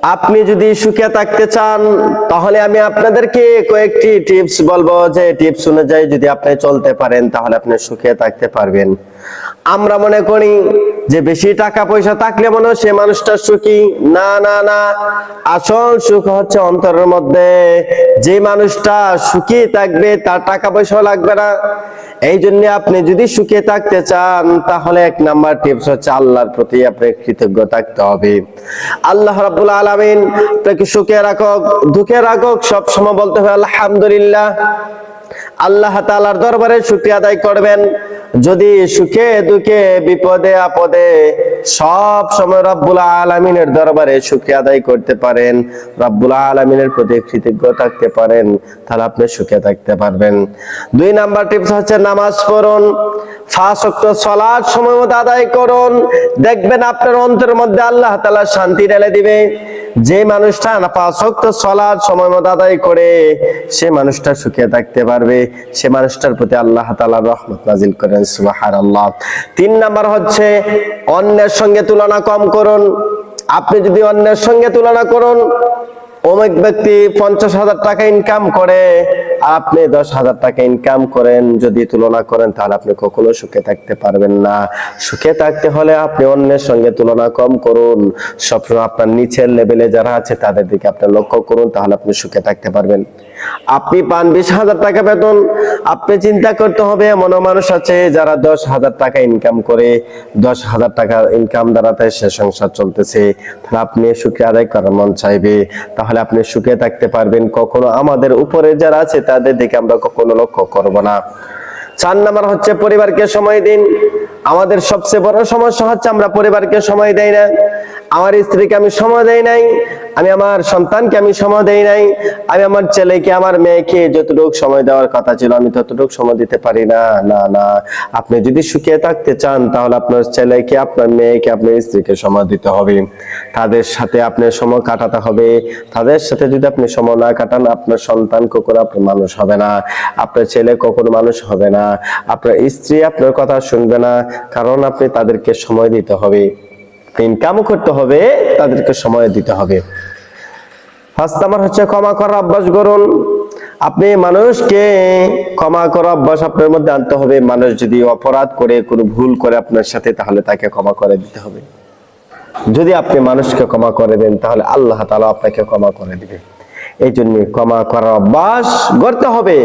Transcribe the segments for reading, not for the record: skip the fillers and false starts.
আপনি যদি সুখে থাকতে চান তাহলে আমি আপনাদেরকে কয়েকটি টিপস বলবো, যে টিপস অনুযায়ী যদি আপনি চলতে পারেন তাহলে আপনি সুখে থাকতে পারবেন। আমরা মনে করি যে বেশি টাকা পয়সা থাকলে মনে হয় সে মানুষটা সুখী। না না না, আসল সুখ হচ্ছে অন্তরের মধ্যে। যে মানুষটা সুখী থাকবে তার টাকা পয়সা লাগবে না। এই জন্য আপনি যদি সুখে থাকতে চান তাহলে 1 নাম্বার টিপস হচ্ছে আল্লাহর প্রতি আপনাকে কৃতজ্ঞ থাকতে হবে। আল্লাহ রাব্বুল আলামিন আপনাকে সুখে রাখুক দুঃখে রাখুক সব সময় বলতে হবে আলহামদুলিল্লাহ। আল্লাহ তাআলার দরবারে শুকরিয়া আদায় করবেন। যদি সুখে দুঃখে বিপদে আপদে সব সময় রব্বুল আলামিনের দরবারে শুকরিয়া আদায় করতে পারেন, রব্বুল আলামিনের প্রতি কৃতজ্ঞ থাকতে পারেন, তাহলে আপনি সুখে থাকতে পারবেন। 2 নাম্বার টিপস হচ্ছে নামাজ পড়ুন, 5 ওয়াক্ত সালাত সময় মতো আদায় করুন। দেখবেন আপনার অন্তরের মধ্যে আল্লাহ তাআলা শান্তি ঢেলে দিবে। যে মানুষটা 5 ওয়াক্ত সালাত সময় মতো আদায় করে সে মানুষটা সুখে থাকতে পারবে, সে মানুষটার প্রতি আল্লাহ তাআলা রহমত নাজিল করেন, সুবহানাল্লাহ। 3 নাম্বার হচ্ছে অন্যের সঙ্গে তুলনা কম করুন। আপনি যদি অন্যের সঙ্গে তুলনা করুন, অনেক ব্যক্তি 50,000 টাকা ইনকাম করে, আপনি 10,000 টাকা ইনকাম করেন, যদি তুলনা করেন তাহলে আপনি কখনো সুখে থাকতে পারবেন না। সুখে থাকতে হলে আপনি অন্যের সঙ্গে তুলনা কম করুন, সবসময় আপনার নিচের লেভেলে যারা আছে তাদের দিকে আপনি লক্ষ্য করুন, তাহলে আপনি সুখে থাকতে পারবেন। আপনি পান 20,000 টাকা বেতন, আপনি চিন্তা করতে হবে এমন মানুষ আছে যারা 10,000 টাকা ইনকাম করে, 10,000 টাকা ইনকাম দ্বারাতে সে সংসার চলতেছে, তাহলে আপনি সুখে আদায় করার মন চাইবে, তাহলে আপনি সুখে থাকতে পারবেন। কখনো আমাদের উপরে যারা আছে তাদের দিকে আমরা কখনো লক্ষ্য করব না। 4 নাম্বার হচ্ছে পরিবারকে সময় দিন। আমাদের সবচেয়ে বড় সমস্যা হচ্ছে আমরা পরিবারকে সময় দেই না। আমার স্ত্রীকে আমি সময় দেই নাই, আমি আমার সন্তানকে আমি সময় দেই নাই, আমি আমার ছেলেকে আমার মেয়েকে যতটুকু সময় দেওয়ার কথা ছিল আমি ততটুকু সময় দিতে পারি না। না না, আপনি যদি সুখে থাকতে চান তাহলে আপনার ছেলেকে, আপনার মেয়েকে, আপনার স্ত্রীকে সময় দিতে হবে, তাদের সাথে আপনি সময় কাটাতে হবে। তাদের সাথে যদি আপনি সময় না কাটান আপনার সন্তান কখনো আপনার মানুষ হবে না, আপনার ছেলে কখনো মানুষ হবে না, আপনার স্ত্রী আপনার কথা শুনবে না, কারণ আপনি তাদেরকে সময় দিতে হবে, ইনকামও করতে হবে, তাদেরকে সময় দিতে হবে। 5 নাম্বার হচ্ছে ক্ষমা করার অভ্যাস করুন। আপনি মানুষকে ক্ষমা করার অভ্যাস আপনার মধ্যে আনতে হবে। মানুষ যদি অপরাধ করে, কোনো ভুল করে আপনার সাথে, তাহলে তাকে ক্ষমা করে দিতে হবে। যদি আপনি মানুষকে ক্ষমা করে দেন তাহলে আল্লাহ তাআলা আপনাকে ক্ষমা করে দিবে। এই জন্য ক্ষমা করার অভ্যাস করতে হবে।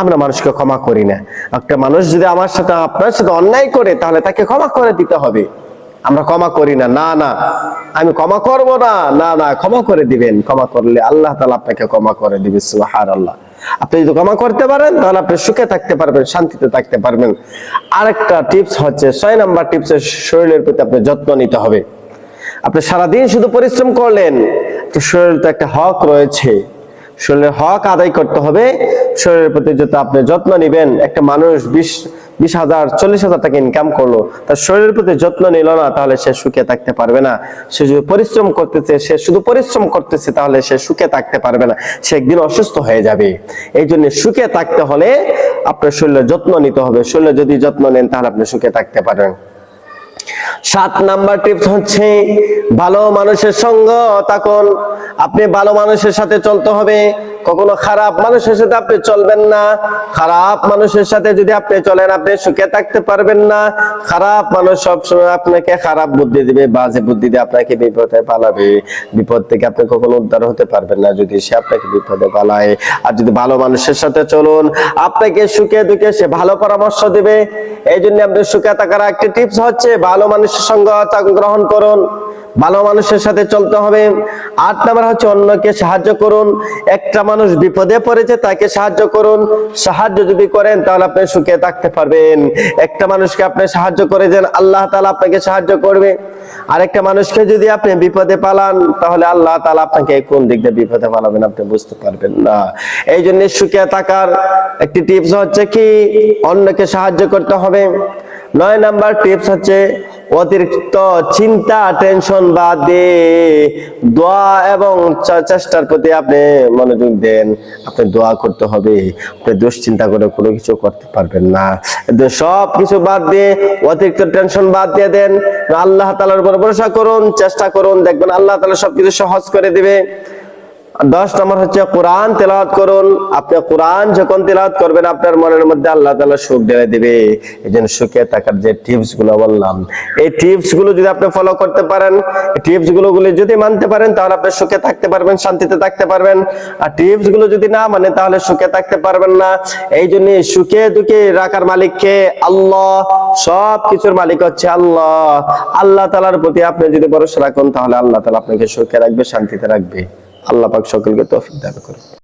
আমরা মানুষকে ক্ষমা করি না। একটা মানুষ যদি আমার সাথে, আপনার সাথে অন্যায় করে তাহলে তাকে ক্ষমা করে দিতে হবে। আমরা ক্ষমা করি না, না না আমি ক্ষমা করব না, না না ক্ষমা করে দিবেন। ক্ষমা করলে আল্লাহ তাআলা আপনাকে ক্ষমা করে দিবে, সুবহানাল্লাহ। আপনি যদি ক্ষমা করতে পারেন তাহলে আপনি সুখে থাকতে পারবেন, শান্তিতে থাকতে পারবেন। আরেকটা টিপস হচ্ছে 6 নাম্বার টিপস, শরীরের প্রতি আপনি যত্ন নিতে হবে। আপনি সারাদিন শুধু পরিশ্রম করলেন, তো শরীর তো একটা হক রয়েছে, শরীরের হক আদায় করতে হবে। শরীরের প্রতি যত আপনি যত্ন নেবেন, একটা মানুষ 20,000 40,000 টাকা ইনকাম করলো, তার শরীরের প্রতি যত্ন নিল না, তাহলে সে সুখে থাকতে পারবে না। সে যদি পরিশ্রম করতেছে, সে শুধু পরিশ্রম করতেছে, তাহলে সে সুখে থাকতে পারবে না, সে একদিন অসুস্থ হয়ে যাবে। এই জন্য সুখে থাকতে হলে আপনার শরীরের যত্ন নিতে হবে। শরীরের যদি যত্ন নেন তাহলে আপনি সুখে থাকতে পারবেন। 7 নাম্বার টিপস হচ্ছে ভালো মানুষের সঙ্গ থাকুন। আপনি ভালো মানুষের সাথে চলতে হবে, কখনো খারাপ মানুষের সাথে আপনি চলবেন না। খারাপ মানুষের সাথে যদি আপনি চলেন আপনি সুখে থাকতে পারবেন না। খারাপ মানুষ সবসময় আপনাকে খারাপ বুদ্ধি দিবে, বাজে বুদ্ধি দিয়ে আপনাকে বিপদে পালাবে। বিপদ থেকে আপনি কখনো উদ্ধার হতে পারবেন না যদি সে আপনাকে বিপদে পালায়। আর যদি ভালো মানুষের সাথে চলুন, আপনাকে সুখে দুঃখে সে ভালো পরামর্শ দিবে। এই জন্য আপনি সুখে থাকার একটি টিপস হচ্ছে ভালো মানুষের সঙ্গ গ্রহণ করুন, ভালো মানুষের সাথে চলতে হবে। 8 নাম্বার হচ্ছে অন্যকে সাহায্য করুন। একটা মানুষ বিপদে পড়েছে তাকে সাহায্য করুন। সাহায্য যদি করেন তাহলে আপনি সুখে থাকতে পারবেন। একটা মানুষকে আপনি সাহায্য করে দেন, আল্লাহ তাআলা আপনাকে সাহায্য করবে। আরেকটা মানুষকে যদি আপনি বিপদে পালান তাহলে আল্লাহ তাআলা আপনাকে কোন দিক দিয়ে বিপদে পালাবেন আপনি বুঝতে পারবেন না। এই জন্য সুখে থাকার একটি টিপস হচ্ছে কি অন্যকে সাহায্য করতে হবে। 9 নাম্বার টিপস হচ্ছে অতিরিক্ত চিন্তা টেনশন বাদ দিয়ে দোয়া এবং চেষ্টার প্রতি আপনি মনোযোগ দেন। আপনি দোয়া করতে হবে, আপনি দুশ্চিন্তা করে কোনো কিছু করতে পারবেন না। সব কিছু বাদ দিয়ে অতিরিক্ত টেনশন বাদ দিয়ে দেন, আল্লাহ তাআলার উপর ভরসা করুন, চেষ্টা করুন, দেখবেন আল্লাহ তাআলা সবকিছু সহজ করে দিবে। 10 নম্বর হচ্ছে কোরআন তেলাওয়াত করুন। আপনি কোরআন যখন তেলাওয়াত করবেন আপনার মনের মধ্যে আল্লাহ তাআলা সুখ ঢেলে দিবে। এইজন্য সুখে থাকার যে টিপস গুলো বললাম, এই টিপস গুলো যদি আপনি ফলো করতে পারেন, টিপস গুলো যদি মানতে পারেন, তাহলে আপনি সুখে থাকতে পারবেন, শান্তিতে থাকতে পারবেন। আর টিপস গুলো যদি না মানে তাহলে সুখে থাকতে পারবেন না। এই জন্য সুখে দুঃখে রাখার মালিক কে? আল্লাহ। সব কিছুর মালিক হচ্ছে আল্লাহ। আল্লাহ তাআলার প্রতি আপনি যদি ভরসা রাখেন তাহলে আল্লাহ তাআলা আপনাকে সুখে রাখবে, শান্তিতে রাখবে। আল্লাহ পাক সকলকে তৌফিক দান করুন।